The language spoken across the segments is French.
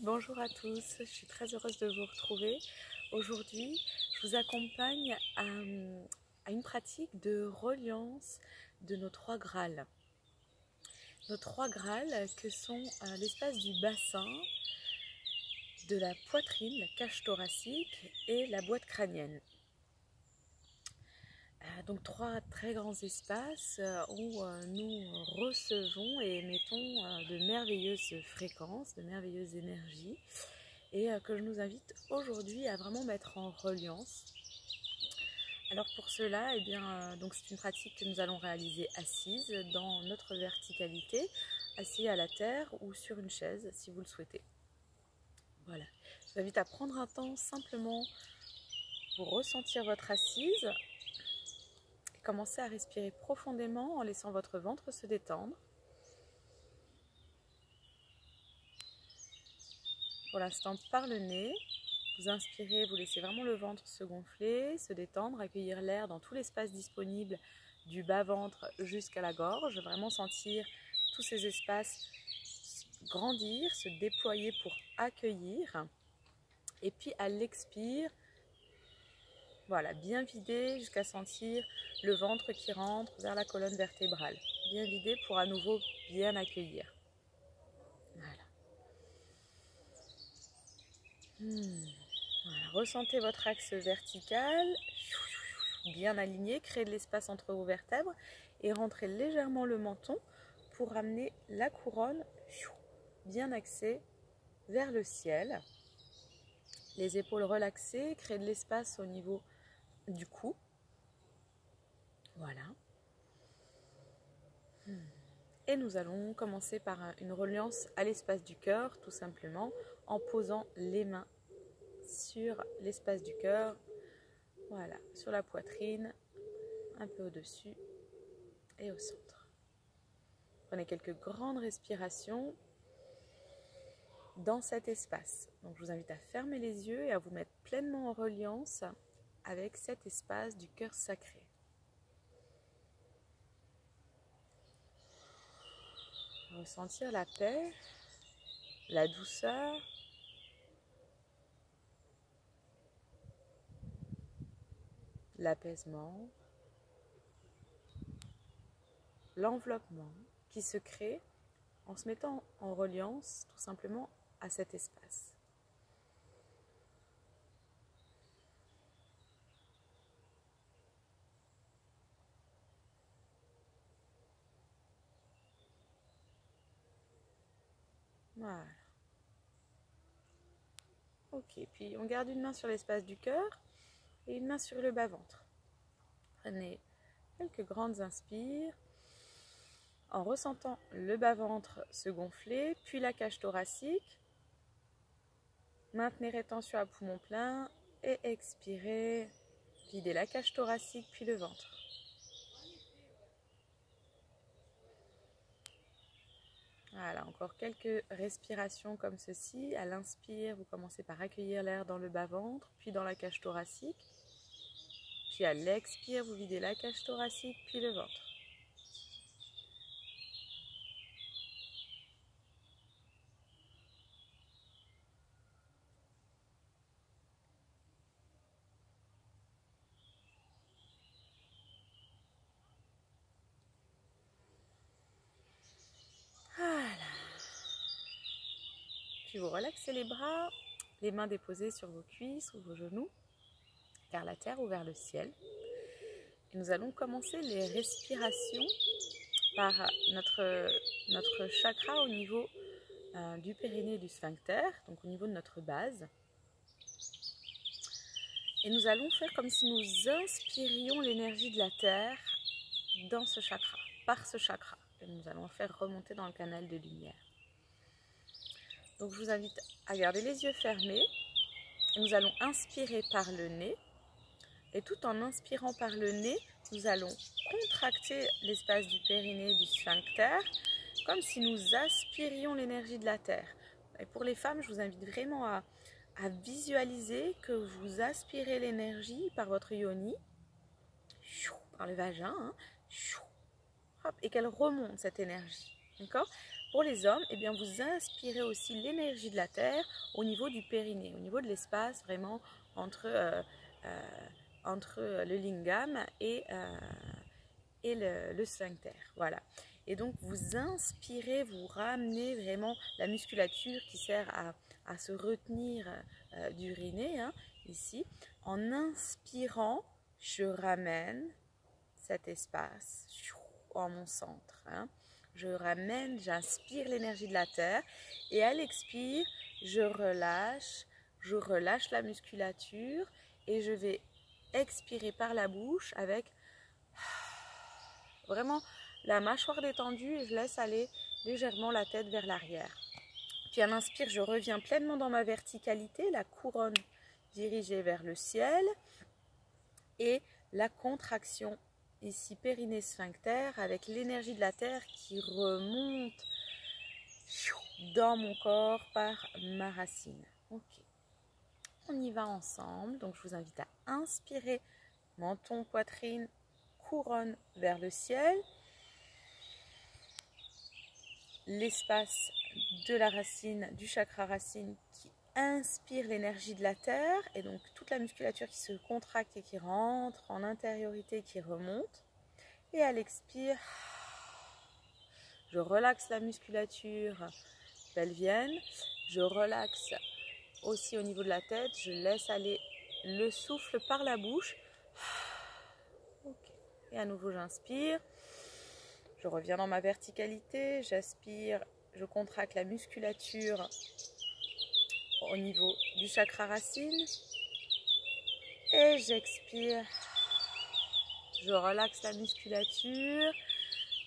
Bonjour à tous, je suis très heureuse de vous retrouver. Aujourd'hui, je vous accompagne à une pratique de reliance de nos trois Graals. Nos trois Graals que sont l'espace du bassin, de la poitrine, la cage thoracique et la boîte crânienne. Donc trois très grands espaces où nous recevons et émettons de merveilleuses fréquences, de merveilleuses énergies et que je nous invite aujourd'hui à vraiment mettre en reliance. Alors pour cela, donc c'est une pratique que nous allons réaliser assise dans notre verticalité, assis à la terre ou sur une chaise si vous le souhaitez. Voilà, je vous invite à prendre un temps simplement pour ressentir votre assise. Commencez à respirer profondément en laissant votre ventre se détendre. Pour l'instant, par le nez, vous inspirez, vous laissez vraiment le ventre se gonfler, se détendre, accueillir l'air dans tout l'espace disponible du bas-ventre jusqu'à la gorge. Vraiment sentir tous ces espaces grandir, se déployer pour accueillir. Et puis à l'expire, voilà, bien vider jusqu'à sentir le ventre qui rentre vers la colonne vertébrale. Bien vider pour à nouveau bien accueillir. Voilà. Voilà. Ressentez votre axe vertical, bien aligné, créez de l'espace entre vos vertèbres et rentrez légèrement le menton pour ramener la couronne bien axée vers le ciel. Les épaules relaxées, créez de l'espace au niveau du cou. Voilà. Et nous allons commencer par une reliance à l'espace du cœur, tout simplement, en posant les mains sur l'espace du cœur, voilà, sur la poitrine, un peu au-dessus et au centre. Prenez quelques grandes respirations dans cet espace. Donc je vous invite à fermer les yeux et à vous mettre pleinement en reliance avec cet espace du cœur sacré. Ressentir la paix, la douceur, l'apaisement, l'enveloppement qui se crée en se mettant en reliance tout simplement à cet espace. Voilà. Ok, puis on garde une main sur l'espace du cœur et une main sur le bas-ventre. Prenez quelques grandes inspires en ressentant le bas-ventre se gonfler, puis la cage thoracique. Maintenez rétention à poumon plein et expirez. Videz la cage thoracique puis le ventre. Voilà, encore quelques respirations comme ceci. À l'inspire, vous commencez par accueillir l'air dans le bas-ventre, puis dans la cage thoracique. Puis à l'expire, vous videz la cage thoracique, puis le ventre. Voilà. Puis vous relaxez les bras, les mains déposées sur vos cuisses ou vos genoux, vers la terre ou vers le ciel. Et nous allons commencer les respirations par notre chakra au niveau du périnée et du sphincter, donc au niveau de notre base. Et nous allons faire comme si nous inspirions l'énergie de la terre dans ce chakra, par ce chakra. Et nous allons faire remonter dans le canal de lumière. Donc je vous invite à garder les yeux fermés. Et nous allons inspirer par le nez. Et tout en inspirant par le nez, nous allons contracter l'espace du périnée et du sphincter, comme si nous aspirions l'énergie de la terre. Et pour les femmes, je vous invite vraiment à visualiser que vous aspirez l'énergie par votre yoni, par le vagin, hein, et qu'elle remonte cette énergie. D'accord ? Pour les hommes, eh bien, vous inspirez aussi l'énergie de la terre au niveau du périnée, au niveau de l'espace vraiment entre le lingam et le sphincter. Voilà. Et donc vous inspirez, vous ramenez vraiment la musculature qui sert à se retenir d'uriner, hein, ici. En inspirant, je ramène cet espace en mon centre. Hein. Je ramène, j'inspire l'énergie de la terre et à l'expire, je relâche la musculature et je vais expirer par la bouche avec vraiment la mâchoire détendue et je laisse aller légèrement la tête vers l'arrière. Puis à l'inspire, je reviens pleinement dans ma verticalité, la couronne dirigée vers le ciel et la contraction ici périnée sphincter avec l'énergie de la terre qui remonte dans mon corps par ma racine. Ok, on y va ensemble. Donc je vous invite à inspirer, menton, poitrine, couronne vers le ciel. L'espace de la racine, du chakra racine qui inspire l'énergie de la terre et donc toute la musculature qui se contracte et qui rentre en intériorité, qui remonte. Et à l'expire, je relaxe la musculature pelvienne, je relaxe aussi au niveau de la tête, je laisse aller le souffle par la bouche. Okay. Et à nouveau j'inspire, je reviens dans ma verticalité, j'aspire, je contracte la musculature au niveau du chakra racine et j'expire, je relaxe la musculature,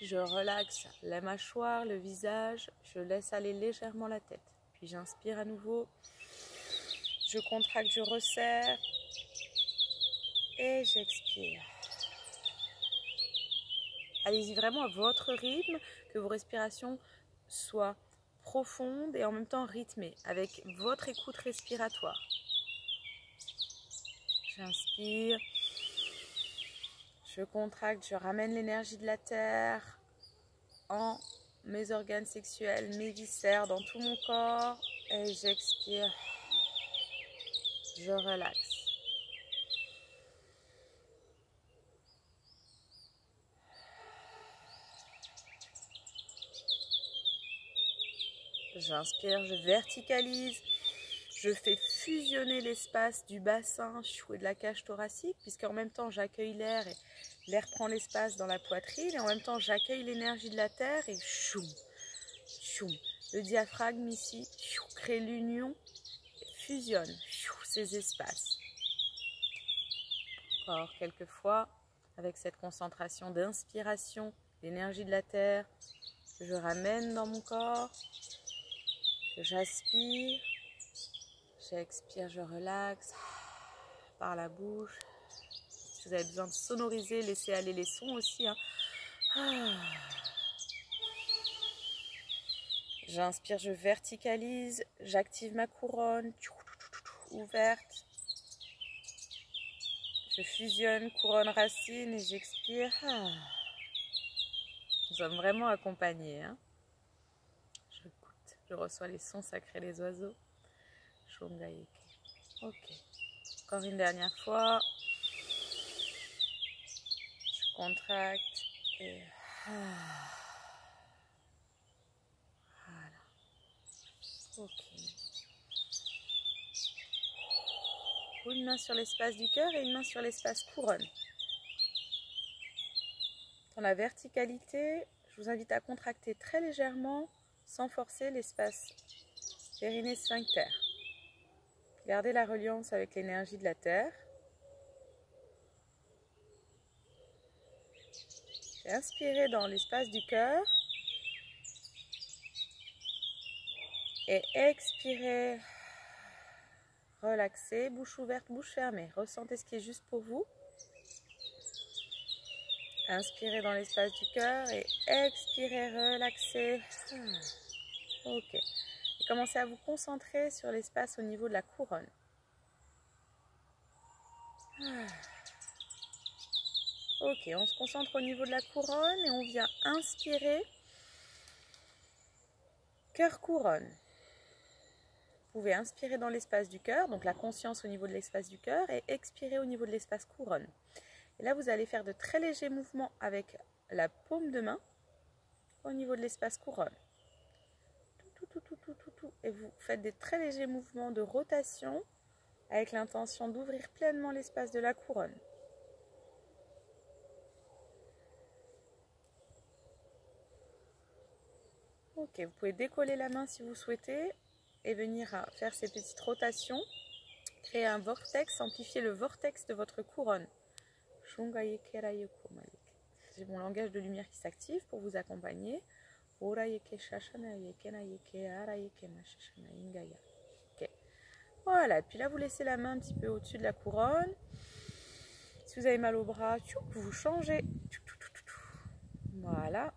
je relaxe la mâchoire, le visage, je laisse aller légèrement la tête. Puis j'inspire à nouveau, je contracte, je resserre et j'expire. Allez-y vraiment à votre rythme, que vos respirations soient profondes et en même temps rythmées, avec votre écoute respiratoire. J'inspire, je contracte, je ramène l'énergie de la terre en mes organes sexuels, mes viscères, dans tout mon corps. Et j'expire, je relaxe. J'inspire, je verticalise, je fais fusionner l'espace du bassin et de la cage thoracique, puisqu'en même temps j'accueille l'air et l'air prend l'espace dans la poitrine, et en même temps j'accueille l'énergie de la terre et choum, choum. Le diaphragme ici crée l'union, fusionne ces espaces. Encore quelques fois, avec cette concentration d'inspiration, l'énergie de la terre, que je ramène dans mon corps. J'aspire, j'expire, je relaxe par la bouche. Si vous avez besoin de sonoriser, laissez aller les sons aussi. Hein. J'inspire, je verticalise, j'active ma couronne ouverte. Je fusionne couronne racine et j'expire. Nous sommes vraiment accompagnés. Hein. Je reçois les sons sacrés des oiseaux. Shongayeke. Ok. Encore une dernière fois. Je contracte et voilà. Ok. Une main sur l'espace du cœur et une main sur l'espace couronne. Dans la verticalité, je vous invite à contracter très légèrement, sans forcer, l'espace périnée sphincter. Gardez la reliance avec l'énergie de la terre. Inspirez dans l'espace du cœur. Et expirez. Relaxez, bouche ouverte, bouche fermée. Ressentez ce qui est juste pour vous. Inspirez dans l'espace du cœur et expirez, relaxez. Ok. Et commencez à vous concentrer sur l'espace au niveau de la couronne. Ok, on se concentre au niveau de la couronne et on vient inspirer. Cœur couronne. Vous pouvez inspirer dans l'espace du cœur, donc la conscience au niveau de l'espace du cœur, et expirer au niveau de l'espace couronne. Et là, vous allez faire de très légers mouvements avec la paume de main au niveau de l'espace couronne. Et vous faites des très légers mouvements de rotation avec l'intention d'ouvrir pleinement l'espace de la couronne. Ok, vous pouvez décoller la main si vous souhaitez et venir faire ces petites rotations. Créer un vortex, amplifier le vortex de votre couronne. C'est mon langage de lumière qui s'active pour vous accompagner. Ok. Voilà, puis là vous laissez la main un petit peu au-dessus de la couronne. Si vous avez mal au bras, vous changez. Voilà.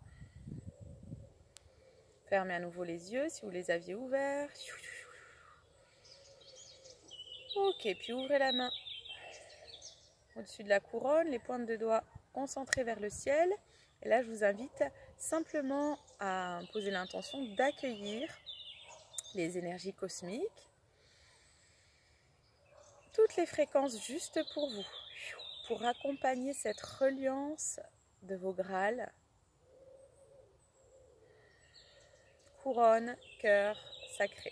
Fermez à nouveau les yeux si vous les aviez ouverts. Ok, puis ouvrez la main au-dessus de la couronne, les pointes de doigts concentrées vers le ciel. Et là, je vous invite simplement à poser l'intention d'accueillir les énergies cosmiques, toutes les fréquences juste pour vous, pour accompagner cette reliance de vos grâles. Couronne, cœur sacré.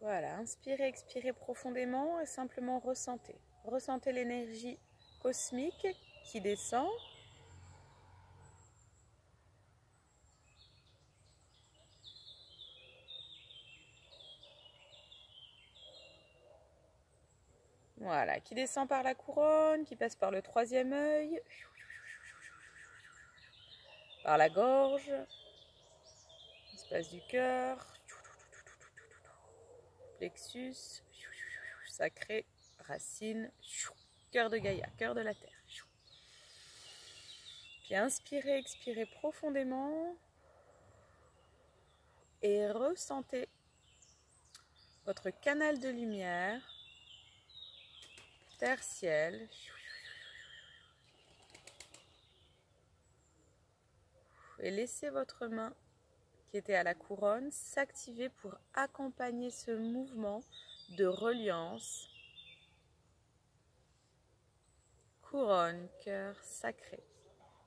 Voilà, inspirez, expirez profondément et simplement ressentez. Ressentez l'énergie cosmique qui descend. Voilà, qui descend par la couronne, qui passe par le troisième œil, par la gorge, l'espace du cœur, plexus, sacré, racine, cœur de Gaïa, cœur de la terre. Puis inspirez, expirez profondément et ressentez votre canal de lumière, terre-ciel. Et laissez votre main qui était à la couronne s'activer pour accompagner ce mouvement de reliance. Couronne, cœur sacré,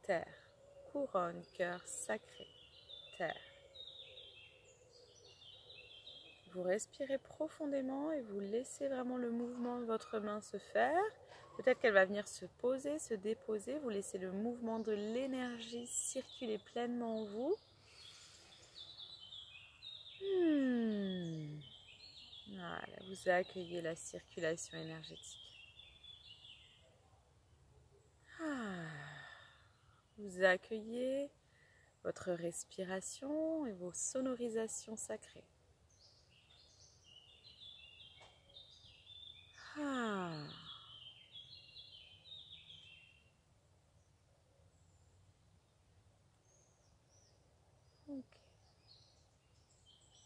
terre. Couronne, cœur sacré, terre. Vous respirez profondément et vous laissez vraiment le mouvement de votre main se faire. Peut-être qu'elle va venir se poser, se déposer. Vous laissez le mouvement de l'énergie circuler pleinement en vous. Voilà, vous accueillez la circulation énergétique. Vous accueillez votre respiration et vos sonorisations sacrées. Okay.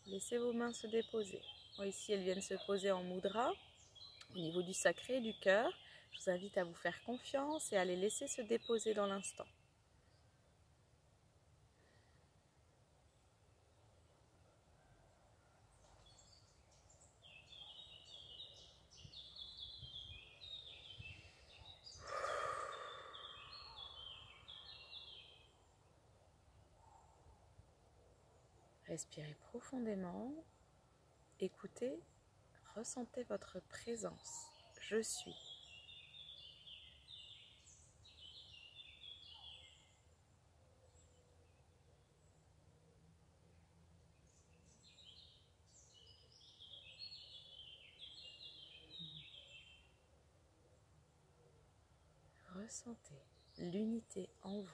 Laissez vos mains se déposer. Ici, elles viennent se poser en mudra, au niveau du sacré, du cœur. Je vous invite à vous faire confiance et à les laisser se déposer dans l'instant. Respirez profondément, écoutez, ressentez votre présence. Je suis. Ressentez l'unité en vous.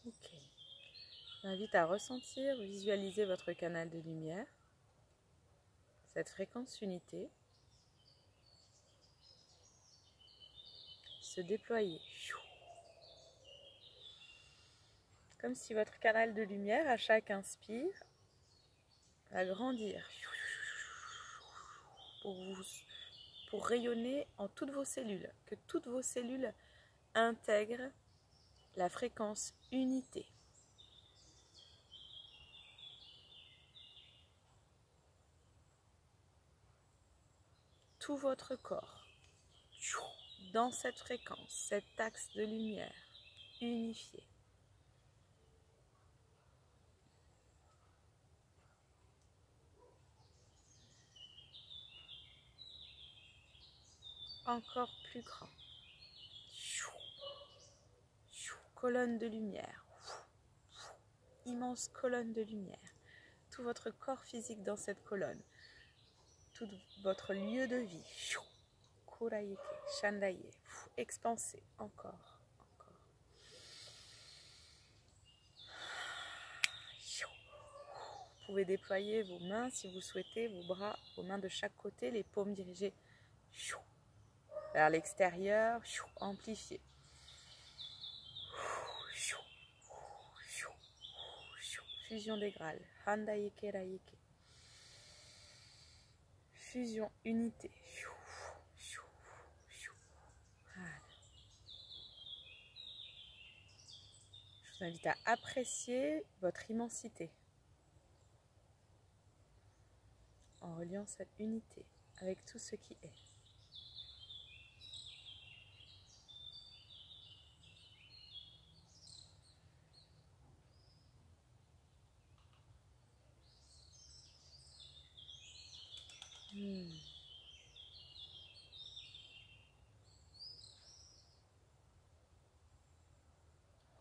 Ok. Je vous invite à ressentir, visualiser votre canal de lumière, cette fréquence unité, se déployer. Comme si votre canal de lumière, à chaque inspire, va grandir pour rayonner en toutes vos cellules, que toutes vos cellules intègrent la fréquence unité. Tout votre corps dans cette fréquence, cet axe de lumière unifié. Encore plus grand. Colonne de lumière. Immense colonne de lumière. Tout votre corps physique dans cette colonne. Tout votre lieu de vie. Kurayeke, Shandaye. Expansez. Encore. Vous pouvez déployer vos mains si vous souhaitez, vos bras, vos mains de chaque côté, les paumes dirigées vers l'extérieur, amplifiées. Fusion des Graals, Handayeke Rayeke. Fusion, unité. Voilà. Je vous invite à apprécier votre immensité en reliant cette unité avec tout ce qui est.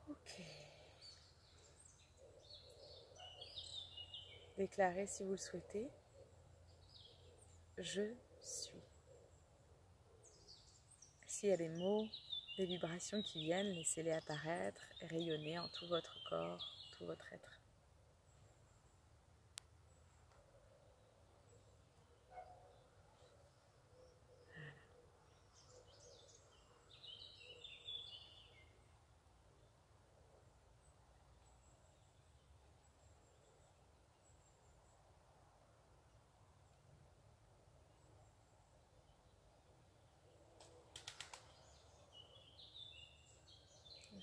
Ok. Déclarez si vous le souhaitez. Je suis. S'il y a des mots, des vibrations qui viennent, laissez-les apparaître et rayonner en tout votre corps, tout votre être.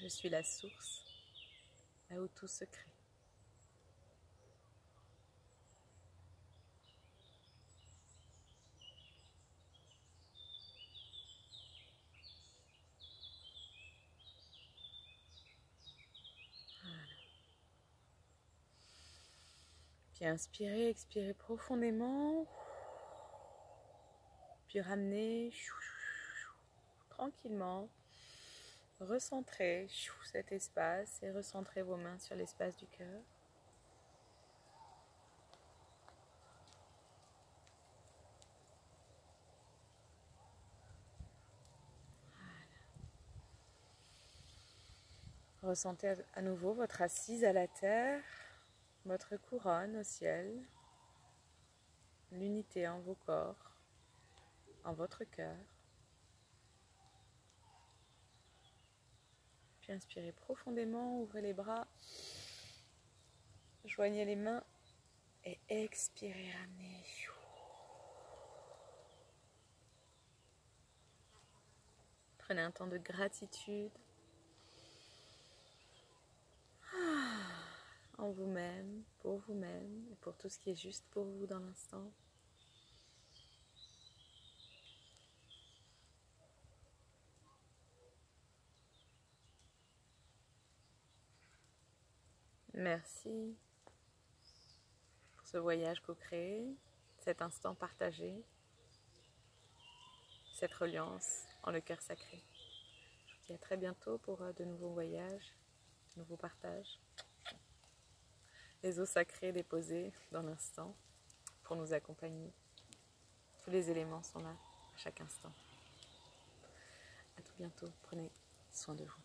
Je suis la source, là où tout se crée. Voilà. Puis inspirez, expirez profondément. Puis ramenez tranquillement. Recentrez cet espace et recentrez vos mains sur l'espace du cœur. Ressentez à nouveau votre assise à la terre, votre couronne au ciel, l'unité en vos corps, en votre cœur. Puis inspirez profondément, ouvrez les bras, joignez les mains et expirez, ramenez. Prenez un temps de gratitude en vous-même et pour tout ce qui est juste pour vous dans l'instant. Merci pour ce voyage co-créé, cet instant partagé, cette reliance en le cœur sacré. Je vous dis à très bientôt pour de nouveaux voyages, de nouveaux partages. Les eaux sacrées déposées dans l'instant pour nous accompagner. Tous les éléments sont là à chaque instant. À tout bientôt. Prenez soin de vous.